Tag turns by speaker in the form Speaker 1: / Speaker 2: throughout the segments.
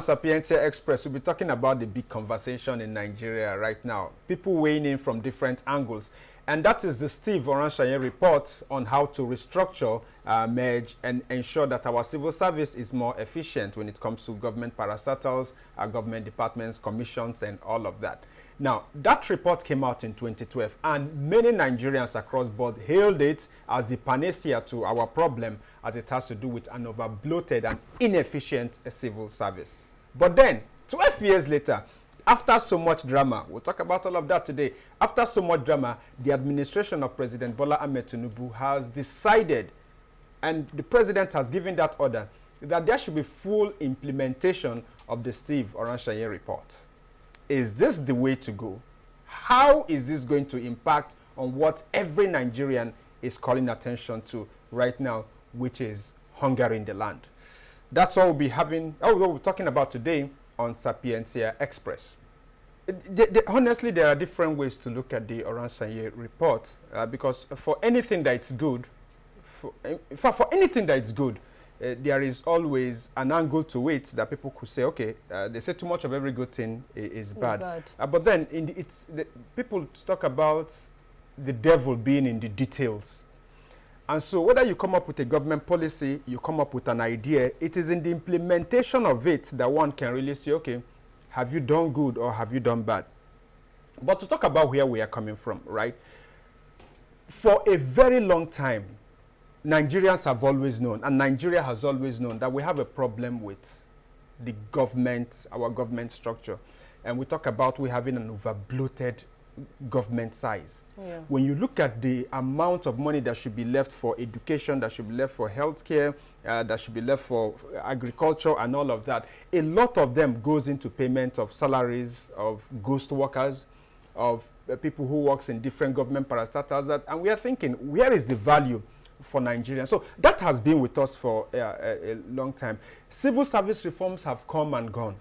Speaker 1: Sapientia Express, we'll be talking about the big conversation in Nigeria right now. People weighing in from different angles. And that is the Steve Oronsaye report on how to restructure, merge, and ensure that our civil service is more efficient when it comes to government parastatals, government departments, commissions, and all of that. Now, that report came out in 2012, and many Nigerians across board hailed it as the panacea to our problem, as it has to do with an over-bloated and inefficient civil service. But then, 12 years later, after so much drama, we'll talk about all of that today. After so much drama, the administration of President Bola Ahmed Tinubu has decided, and the president has given that order, that there should be full implementation of the Steve Oronsaye report. Is this the way to go? How is this going to impact on what every Nigerian is calling attention to right now, which is hunger in the land? That's what we'll be talking about today on Sapientia Express. Honestly, there are different ways to look at the Oronsaye report, because for anything that it's good, for anything that it's good, there is always an angle to it that people could say, okay, they say too much of every good thing is bad. But then people talk about the devil being in the details. And so whether you come up with a government policy, you come up with an idea, it is in the implementation of it that one can really say, okay, have you done good or have you done bad? But to talk about where we are coming from, right? For a very long time, Nigerians have always known, and Nigeria has always known, that we have a problem with the government, our government structure. And we talk about we having an over-bloated government size. Yeah. When you look at the amount of money that should be left for education, that should be left for healthcare, that should be left for agriculture and all of that, a lot of them goes into payment of salaries, of ghost workers, of people who works in different government parastatals. And we are thinking, where is the value for Nigerians? So that has been with us for a long time. Civil service reforms have come and gone.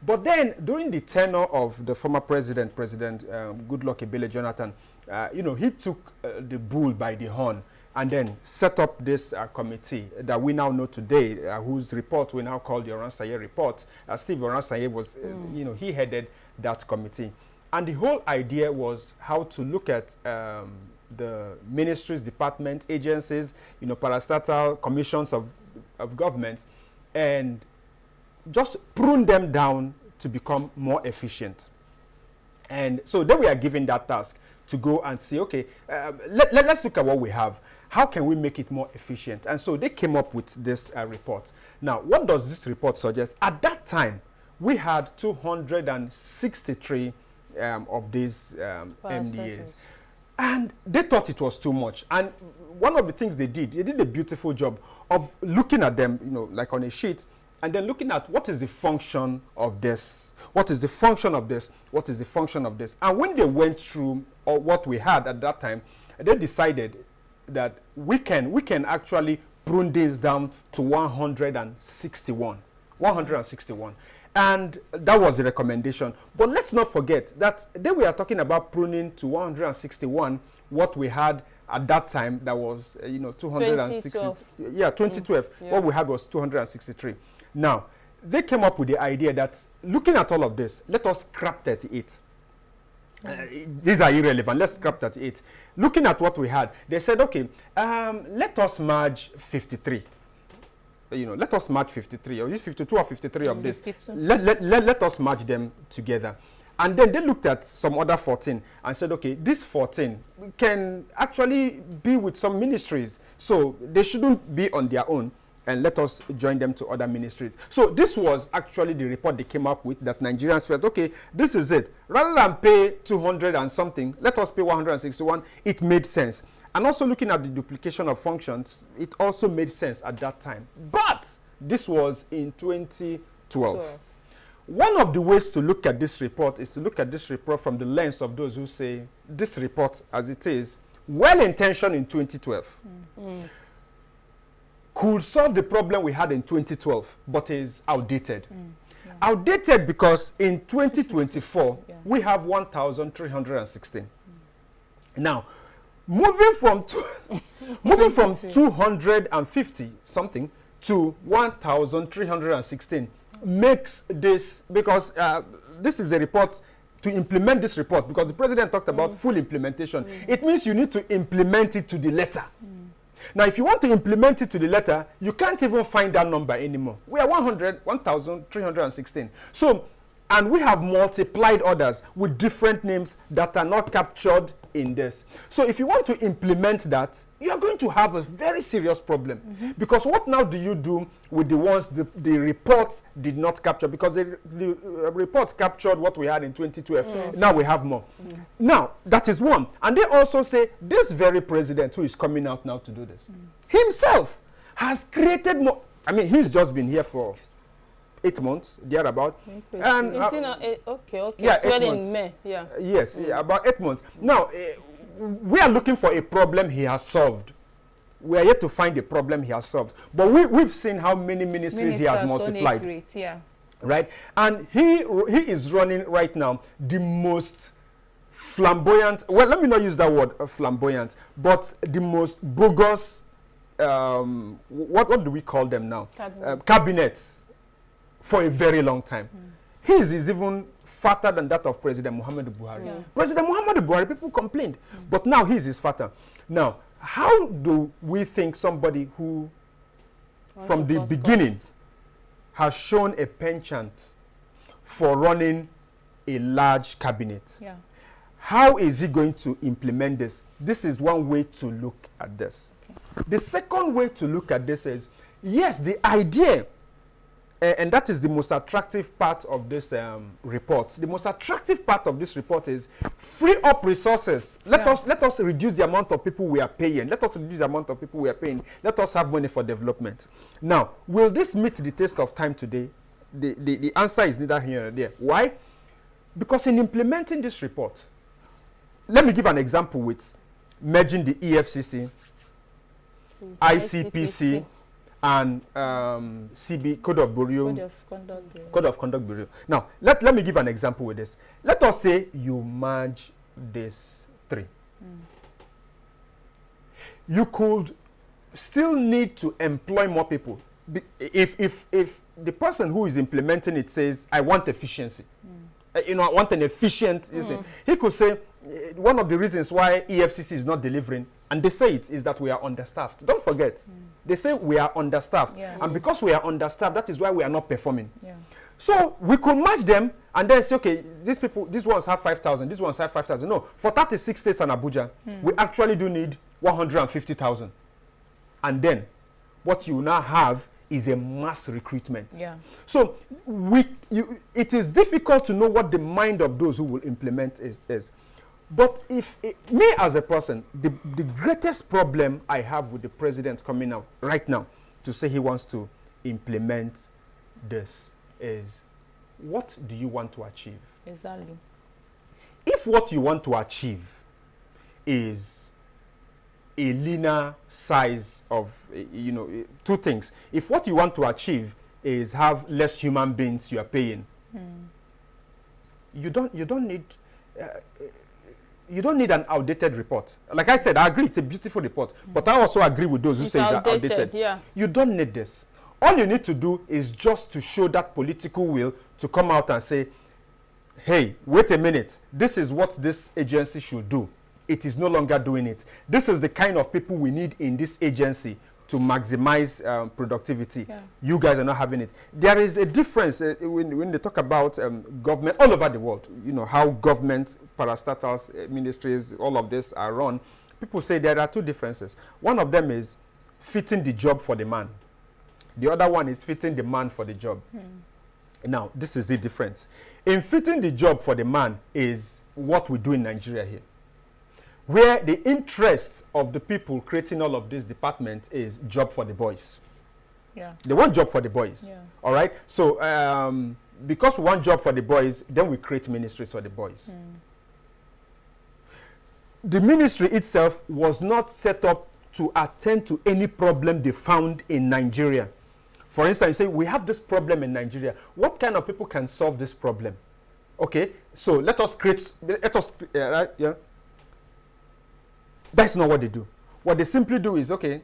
Speaker 1: But then, during the tenure of the former president, Goodluck Ebele Jonathan, he took the bull by the horn and then set up this committee that we now know today, whose report we now call the Oronsaye report. Steve Oronsaye was, he headed that committee. And the whole idea was how to look at the ministries, departments, agencies, parastatal commissions of government, and just prune them down to become more efficient. And so then we are given that task to go and say, okay, let's look at what we have. How can we make it more efficient? And so they came up with this report. Now, what does this report suggest? At that time, we had 263 of these MDAs. And they thought it was too much. And one of the things they did a beautiful job of looking at them, like on a sheet, and then looking at what is the function of this, what is the function of this, what is the function of this. And when they went through what we had at that time, they decided that we can actually prune this down to 161. And that was the recommendation. But let's not forget that then we are talking about pruning to 161 what we had at that time. That was 260. 2012. Yeah, 2012. Yeah. What we had was 263. Now, they came up with the idea that looking at all of this, let us scrap 38. These are irrelevant. Let's scrap 38. Looking at what we had, they said, okay, let us merge 53. Let us merge 53, or 52 or 53 of this. Let us merge them together. And then they looked at some other 14 and said, okay, this 14 can actually be with some ministries, so they shouldn't be on their own, and let us join them to other ministries. So this was actually the report they came up with, that Nigerians felt, okay, this is it. Rather than pay 200 and something, let us pay 161. It made sense. And also looking at the duplication of functions, it also made sense at that time. But this was in 2012. Sure. One of the ways to look at this report is to look at this report from the lens of those who say this report, as it is, well-intentioned in 2012, could solve the problem we had in 2012, but is outdated. Outdated because in 2024, we have 1,316. Now, moving from 250 something to 1,316 makes this, because this is a report to implement this report, because the president talked about full implementation. It means you need to implement it to the letter. Now, if you want to implement it to the letter, you can't even find that number anymore. We are 1,316. So, and we have multiplied others with different names that are not captured in this. So if you want to implement that, you are going to have a very serious problem. Because what now do you do with the ones the report did not capture? Because the report captured what we had in 2012. Now we have more. Now, that is one. And they also say this very president who is coming out now to do this, himself has created more. I mean, he's just been here for 8 months, thereabout. And
Speaker 2: is it not okay?
Speaker 1: Yeah,
Speaker 2: so in May. Yeah.
Speaker 1: Yes, yeah, about 8 months. Now, we are looking for a problem he has solved. We are yet to find a problem he has solved. But we've seen how many ministries he has multiplied.
Speaker 2: Great, yeah.
Speaker 1: Right? And he is running right now the most flamboyant, well, let me not use that word, flamboyant, but the most bogus, what do we call them now? Cabinets for a very long time. His is even fatter than that of President Muhammadu Buhari. President Muhammadu Buhari, people complained, but now his is fatter. Now, how do we think somebody who, from the beginning, has shown a penchant for running a large cabinet, how is he going to implement this? This is one way to look at this. The second way to look at this is, yes, the idea, and that is the most attractive part of this report. The most attractive part of this report is free up resources. Let us reduce the amount of people we are paying. Let us reduce the amount of people we are paying. Let us have money for development. Now, will this meet the test of time today? The answer is neither here nor there. Why? Because in implementing this report, let me give an example with merging the EFCC, ICPC, and CB, Code of Conduct Bureau. Now, let me give an example with this. Let us say you merge these three. You could still need to employ more people. If the person who is implementing it says, I want efficiency, I want an efficient, he could say, one of the reasons why EFCC is not delivering, and they say it, is that we are understaffed. Don't forget, they say we are understaffed. And because we are understaffed, that is why we are not performing. So we could match them and then say, okay, these ones have 5,000, these ones have 5,000. No, for 36 states and Abuja, we actually do need 150,000. And then what you now have is a mass recruitment. So it is difficult to know what the mind of those who will implement is. But if me as a person, the greatest problem I have with the president coming out right now to say he wants to implement this is, what do you want to achieve?
Speaker 2: Exactly.
Speaker 1: If what you want to achieve is a linear size of, two things. If what you want to achieve is have less human beings you are paying, you don't need an outdated report. Like I said, I agree, it's a beautiful report, but I also agree with those who say it's outdated. You don't need this. All you need to do is just to show that political will to come out and say, hey, wait a minute, this is what this agency should do. It is no longer doing it. This is the kind of people we need in this agency to maximize productivity. You guys are not having it. There is a difference when they talk about government all over the world, how government, parastatals, ministries, all of this are run. People say there are two differences. One of them is fitting the job for the man. The other one is fitting the man for the job. Now, this is the difference. In fitting the job for the man is what we do in Nigeria here, where the interest of the people creating all of this department is job for the boys. They want job for the boys. All right? So, because we want job for the boys, then we create ministries for the boys. The ministry itself was not set up to attend to any problem they found in Nigeria. For instance, you say, we have this problem in Nigeria. What kind of people can solve this problem? Okay, so let us create, right? That's not what they do. What they simply do is, okay,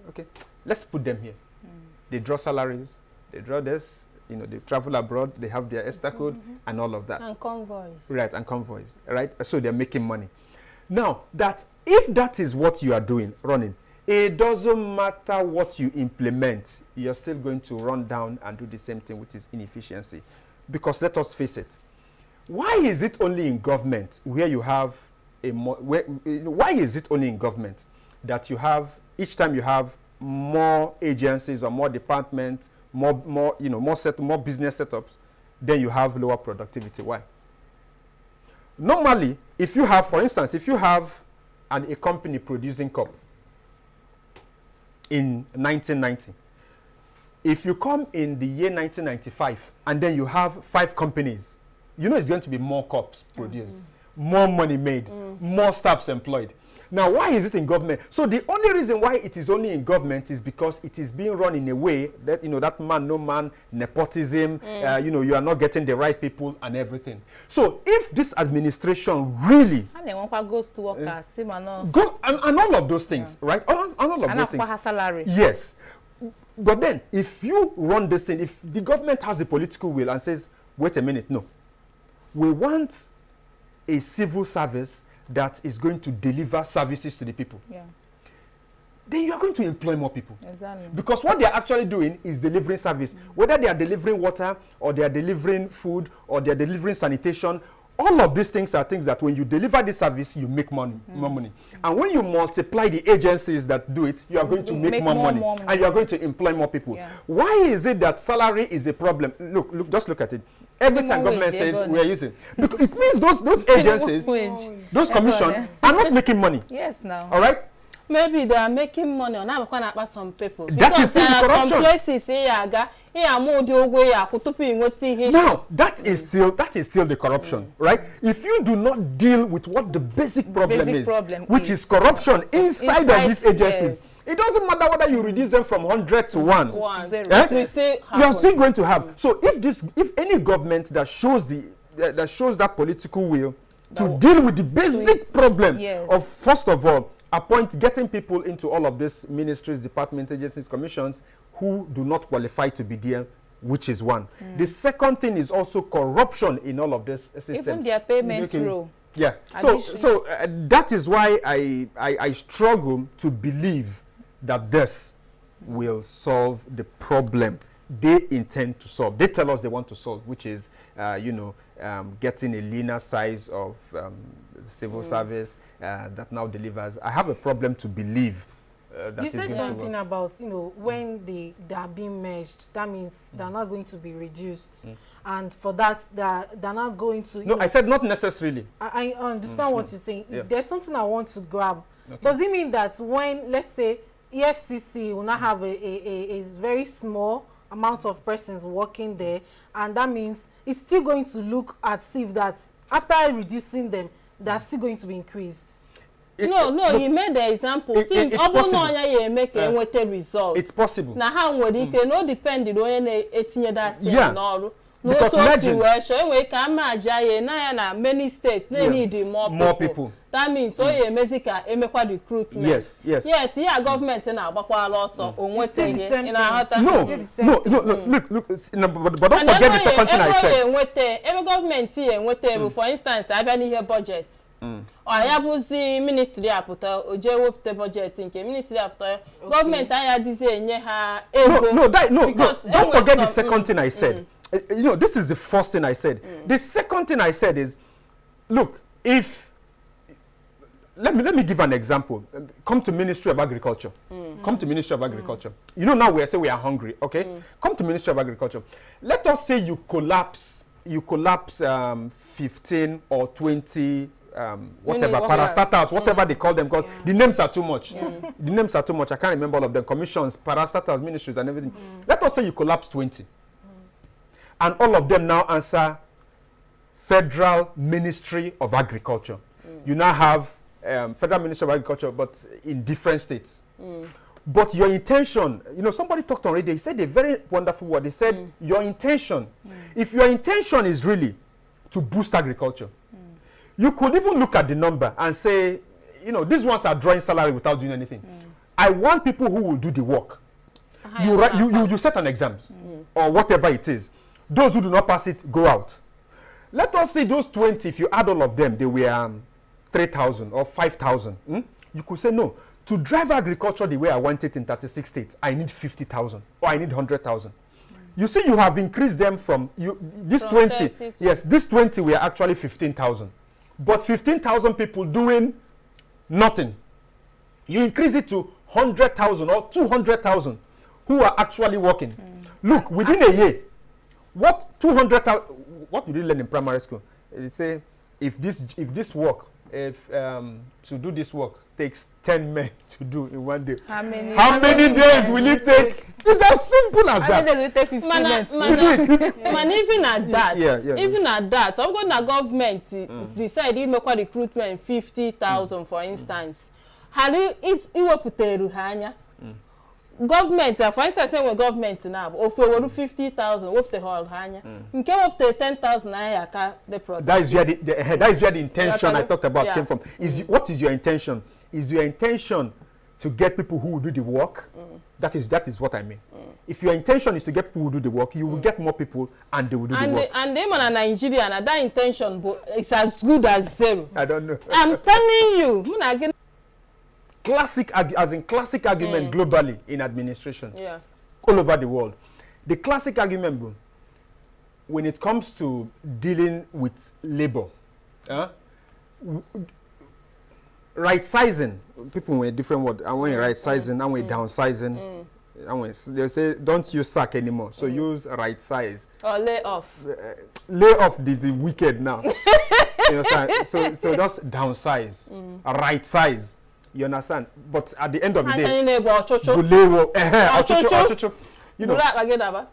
Speaker 1: okay, let's put them here. They draw salaries, They draw this, you know, they travel abroad, they have their ESTA code and all of that.
Speaker 2: And convoys.
Speaker 1: Right, and convoys, right? So they're making money. Now, that if that is what you are doing, running, it doesn't matter what you implement, you're still going to run down and do the same thing, which is inefficiency. Because let us face it, why is it only in government where you have why is it only in government that you have, each time you have more agencies or more departments, more business setups, then you have lower productivity? Why? Normally, if you have, for instance, if you have a company producing cup in 1990, if you come in the year 1995 and then you have 5 companies, you know it's going to be more cups produced, more money made, more staffs employed. Now, why is it in government? So the only reason why it is only in government is because it is being run in a way that, you know, that man, no man, nepotism, you know, you are not getting the right people and everything. So if this administration really
Speaker 2: goes to work and
Speaker 1: all of those things, right? And all of those things.
Speaker 2: Salary.
Speaker 1: Yes. But then, if you run this thing, if the government has the political will and says, wait a minute, no, we want a civil service that is going to deliver services to the people, then you are going to employ more people.
Speaker 2: Exactly.
Speaker 1: Because what they are actually doing is delivering service. Whether they are delivering water, or they are delivering food, or they are delivering sanitation, all of these things are things that when you deliver the service, you make money, more money. And when you multiply the agencies that do it, you are going to make more money. And you are going to employ more people. Why is it that salary is a problem? Look, just look at it. Every time government says we are using, because it means those agencies, those commissions are not making money.
Speaker 2: Yes, now.
Speaker 1: All right?
Speaker 2: Maybe they are making money on about some people.
Speaker 1: That is still the corruption.
Speaker 2: Some places
Speaker 1: now, that is still the corruption, right? If you do not deal with what the basic problem is, which is corruption inside of these agencies, it doesn't matter whether you reduce them from 100 to 1. You are still going to have. So if any government that shows that political will to deal with the basic problem of, first of all, getting people into all of these ministries, departments, agencies, commissions who do not qualify to be there, which is one. The second thing is also corruption in all of this system.
Speaker 2: Even their payment role.
Speaker 1: Yeah. So that is why I struggle to believe that this will solve the problem they intend to solve. They tell us they want to solve, which is, getting a leaner size of the civil service that now delivers. I have a problem to believe that
Speaker 3: you said something about, when they are being merged, that means they're not going to be reduced. And for that, they're not going to...
Speaker 1: No, I said not necessarily.
Speaker 3: I understand what you're saying. There's something I want to grab. Does it mean that when, let's say, EFCC will not have a very small amount of persons working there, and that means it's still going to look at see if that after reducing them, they're still going to be increased?
Speaker 2: No, he made the example. See,
Speaker 1: it's possible.
Speaker 2: Make a result.
Speaker 1: It's possible.
Speaker 2: Now, how would he no depend on that? No,
Speaker 1: because imagine
Speaker 2: many states they need more people. That means recruitment.
Speaker 1: Yes.
Speaker 2: Yeah, government now also
Speaker 1: look, but don't forget the second thing I said.
Speaker 2: Every government for instance, I been here budgets. I have ministry aputa oje budget in ministry aputa government I
Speaker 1: don't forget the second thing I said. This is the first thing I said. The second thing I said is, look, if let me give an example. Come to Ministry of Agriculture. Come to Ministry of Agriculture. Now we are hungry, okay? Come to Ministry of Agriculture. Let us say you collapse 15 or 20 whatever parastatals, whatever they call them, because the names are too much. The names are too much. I can't remember all of them. Commissions, parastatals, ministries, and everything. Let us say you collapse 20. And all of them now answer Federal Ministry of Agriculture. You now have Federal Ministry of Agriculture, but in different states. But your intention, somebody talked on radio, he said a very wonderful word. He said, your intention, if your intention is really to boost agriculture, you could even look at the number and say, these ones are drawing salary without doing anything. I want people who will do the work. You set an exam. or whatever it is. Those who do not pass it, go out. Let us say those 20, if you add all of them, they were 3,000 or 5,000. You could say, no, to drive agriculture the way I want it in 36 states, I need 50,000 or I need 100,000. You see, you have increased them from this 20. Yes, this 20 were actually 15,000. But 15,000 people doing nothing. You increase it to 100,000 or 200,000 who are actually working. Look, within a year, what 200,000, what we did learn in primary school? It say if to do this work takes 10 men to do in one day. How many days will it take? It's as simple as that.
Speaker 2: How many days will it take? 15 minutes. Man, even at that, even at that, I'm going to government decide to make a recruitment 50,000, for instance. How is it government, for instance, when government now, if we were 50,000, what the whole hanya? In came up to 10,000, the product. That is
Speaker 1: where the intention I talked about came from. What is your intention? Is your intention to get people who will do the work? That is what I mean. If your intention is to get people who do the work, you will get more people and they will do the work. And
Speaker 2: them in Nigeria, and that intention is as good as zero.
Speaker 1: I don't know.
Speaker 2: I'm telling you.
Speaker 1: Classic argument globally in administration, all over the world. The classic argument, bro, when it comes to dealing with labor, right sizing, people with a different word. And when right sizing, and when downsizing, and when they say don't use sack anymore, so use right size.
Speaker 2: Or lay off.
Speaker 1: Lay off is wicked now. You understand? So just downsize, right size. You understand? But at the end of the day, you know,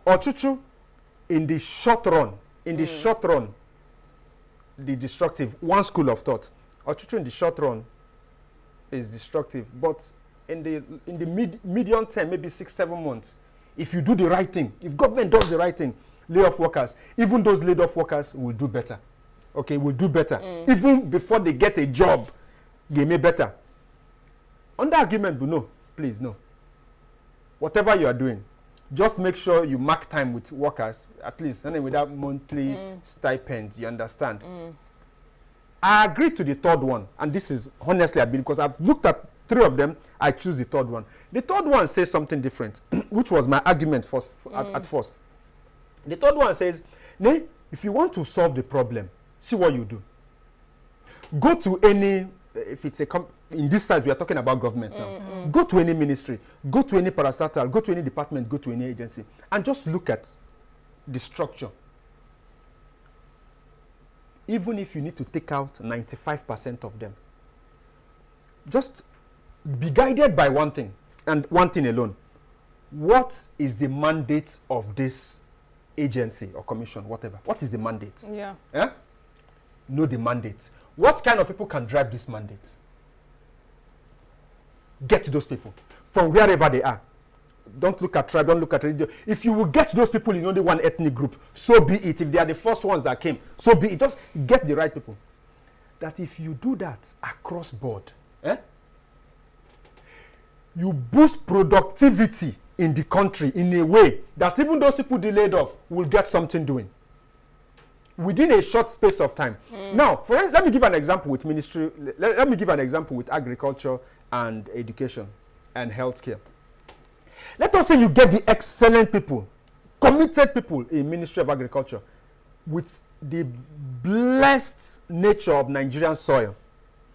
Speaker 1: Ochuchu, in the short run, the destructive, one school of thought. Ochuchu in the short run is destructive, but in the medium term, maybe 6-7 months, if you do the right thing, if government does the right thing, lay off workers, even those laid off workers will do better. Okay, will do better. Even before they get a job, they may better. On the argument, no, please, no. Whatever you are doing, just make sure you mark time with workers, at least, and then without monthly stipends, you understand? I agree to the third one, and this is honestly because I've looked at 3 of them, I choose the third one. The third one says something different, which was my argument at first. The third one says, if you want to solve the problem, see what you do. Go to any, if it's in this size, we are talking about government now. Go to any ministry, go to any parastatal, go to any department, go to any agency, and just look at the structure. Even if you need to take out 95% of them, just be guided by one thing, and one thing alone. What is the mandate of this agency or commission, whatever? What is the mandate? Know the mandate. What kind of people can drive this mandate? Get to those people from wherever they are. Don't look at tribe, don't look at religion. If you will get those people in only one ethnic group, so be it. If they are the first ones that came, so be it. Just get the right people. That if you do that across board, you boost productivity in the country in a way that even those people delayed off will get something doing within a short space of time. Now, for instance, let me give an example with ministry. Let me give an example with agriculture and education and healthcare. Let us say you get the excellent people, committed people in Ministry of Agriculture with the blessed nature of Nigerian soil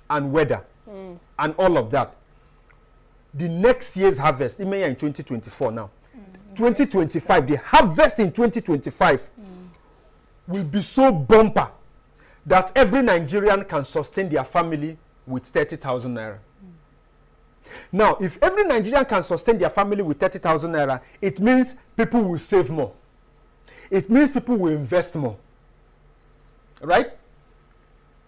Speaker 1: and weather and all of that. The next year's harvest, it may be in 2024 now. 2025, the harvest in 2025 will be so bumper that every Nigerian can sustain their family with 30,000 naira. Now, if every Nigerian can sustain their family with 30,000 naira, it means people will save more. It means people will invest more. Right?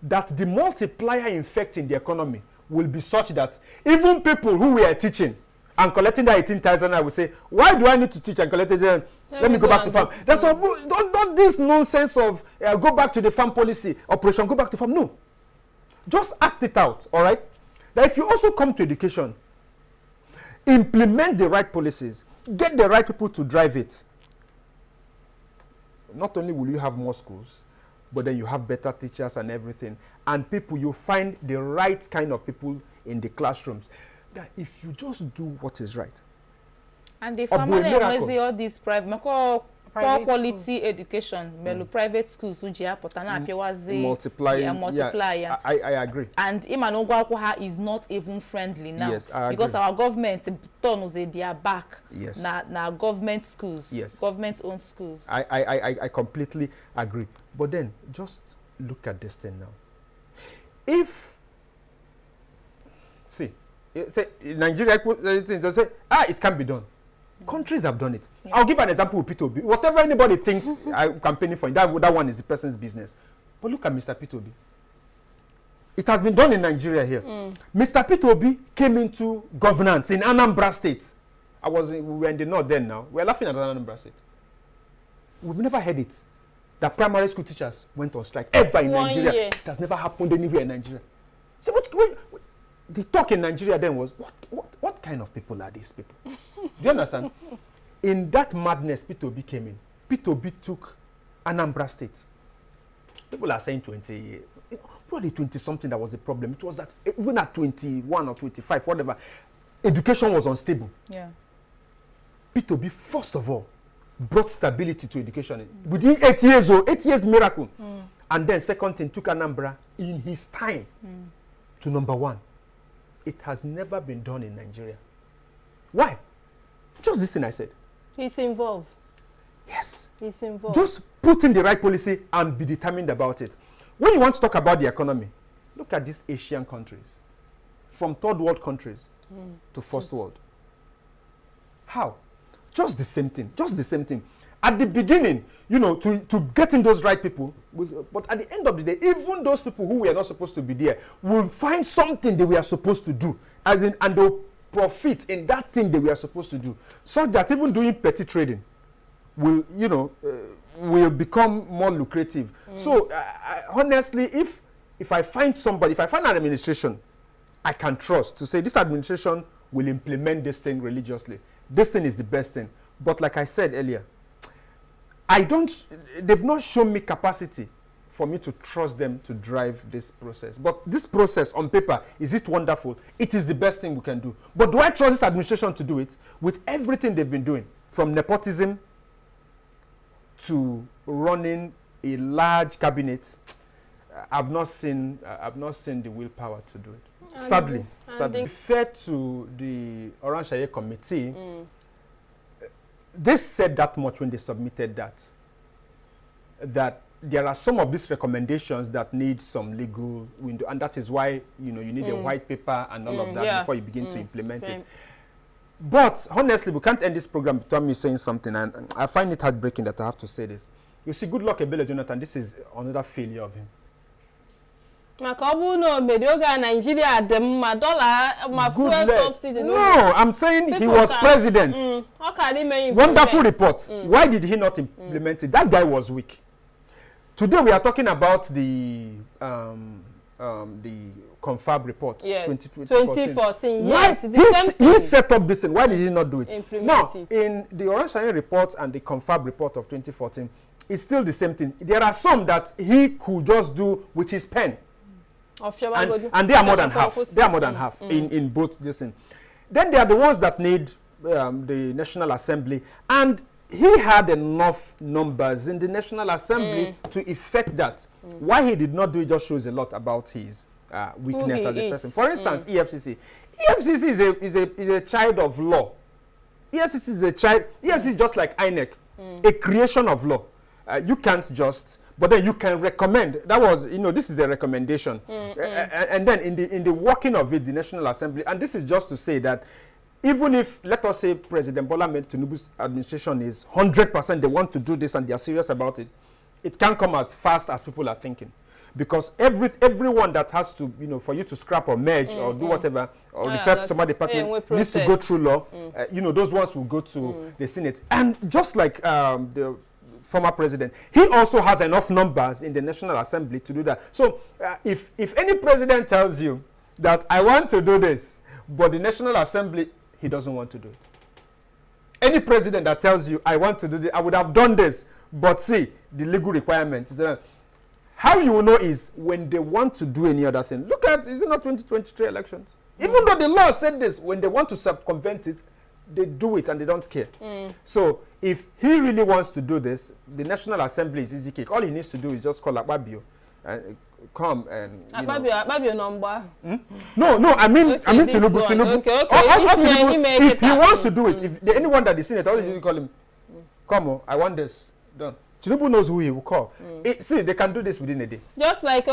Speaker 1: That the multiplier effect in the economy will be such that even people who were teaching and collecting that 18,000 naira will say, why do I need to teach and collect it? Let me go back to farm. Don't this nonsense of go back to the farm policy, operation, go back to farm. No. Just act it out, all right? That if you also come to education, implement the right policies, get the right people to drive it, not only will you have more schools, but then you have better teachers and everything. And people, you find the right kind of people in the classrooms. That if you just do what is right.
Speaker 2: And the family all these private quality education, private schools, multiply.
Speaker 1: Yeah, I agree.
Speaker 2: And Imanogwakuha is not even friendly now.
Speaker 1: Yes, I agree.
Speaker 2: Because our government turns their back.
Speaker 1: Yes.
Speaker 2: Now government schools.
Speaker 1: Yes.
Speaker 2: Government-owned schools.
Speaker 1: I completely agree. But then just look at this thing now. If say Nigeria say it can be done. Countries have done it. Yeah. I'll give an example with P2B. Whatever anybody thinks I'm campaigning for, that one is the person's business. But look at Mr. P2B. It has been done in Nigeria here. Mr. P2B came into governance in Anambra State. We were in the north then now. We're laughing at Anambra State. We've never heard it. That primary school teachers went on strike ever in Nigeria. Year. It has never happened anywhere in Nigeria. So the talk in Nigeria then was, what kind of people are these people? Do you understand? In that madness, P2B came in. P2B took Anambra State. People are saying 20, probably 20-something that was the problem. It was that even at 21 or 25, whatever, education was unstable.
Speaker 2: Yeah.
Speaker 1: P2B, first of all, brought stability to education. Within 8 years, 8 years miracle. And then second thing, took Anambra in his time to number 1. It has never been done in Nigeria. Why? Just this thing I said.
Speaker 2: He's involved.
Speaker 1: Yes.
Speaker 2: He's involved.
Speaker 1: Just put in the right policy and be determined about it. When you want to talk about the economy, look at these Asian countries. From third world countries to first world. How? Just the same thing. Just the same thing. At the beginning, you know, to get in those right people, but at the end of the day, even those people who were not supposed to be there will find something they were supposed to do, and they'll profit in that thing they were supposed to do, so that even doing petty trading will, you know, will become more lucrative. So, honestly, if I find somebody, if I find an administration I can trust to say this administration will implement this thing religiously, this thing is the best thing. But like I said earlier, they've not shown me capacity for me to trust them to drive this process. But this process on paper, is it wonderful? It is the best thing we can do. But do I trust this administration to do it? With everything they've been doing, from nepotism to running a large cabinet, I've not seen the willpower to do it. Sadly. Fair to the Oronsaye committee, they said that much when they submitted that there are some of these recommendations that need some legal window, and that is why, you know, you need a white paper and all of that before you begin to implement it. But honestly, we can't end this program without me saying something, and I find it heartbreaking that I have to say this. You see, good luck Ebele Jonathan, this is another failure of him.
Speaker 2: Nigeria, fuel subsidy.
Speaker 1: No, I'm saying he was president. Wonderful report. Why did he not implement it? That guy was weak. Today we are talking about the confab report.
Speaker 2: Yes, 2014.
Speaker 1: Yes, he set up this thing. Why did he not do it? In the Oronsaye report and the confab report of 2014, it's still the same thing. There are some that he could just do with his pen. And they are more than half. They are more than half in both this thing. Then there are the ones that need the National Assembly, and he had enough numbers in the National Assembly to effect that. Why he did not do it just shows a lot about his weakness as a person. For instance, EFCC. EFCC is a child of law. EFCC is a child. EFCC is just like INEC, a creation of law. You can't just. But then you can recommend. That was, you know, this is a recommendation. And then in the working of it, the National Assembly, and this is just to say that even if, let us say, President Bola Ahmed Tinubu's administration is 100%, they want to do this and they are serious about it, it can't come as fast as people are thinking. Because everyone that has to, you know, for you to scrap or merge or do whatever, or refer to some other department, needs to go through law. You know, those ones will go to the Senate. And just like the former president, he also has enough numbers in the National Assembly to do that. So if any president tells you that I want to do this, but the National Assembly, he doesn't want to do it. Any president that tells you I want to do this, I would have done this, but see, the legal requirements. How you will know is when they want to do any other thing. Look at, is it not 2023 elections? Even though the law said this, when they want to circumvent it, they do it and they don't care. So if he really wants to do this, the National Assembly is easy cake. All he needs to do is just call Akpabio and come and
Speaker 2: Akpabio number.
Speaker 1: No, I mean Tinubu.
Speaker 2: Okay.
Speaker 1: If he wants to do it, if anyone that is in it, all you call him, come on, I want this done. Tinubu knows who he will call. See, they can do this within a day.
Speaker 2: Just like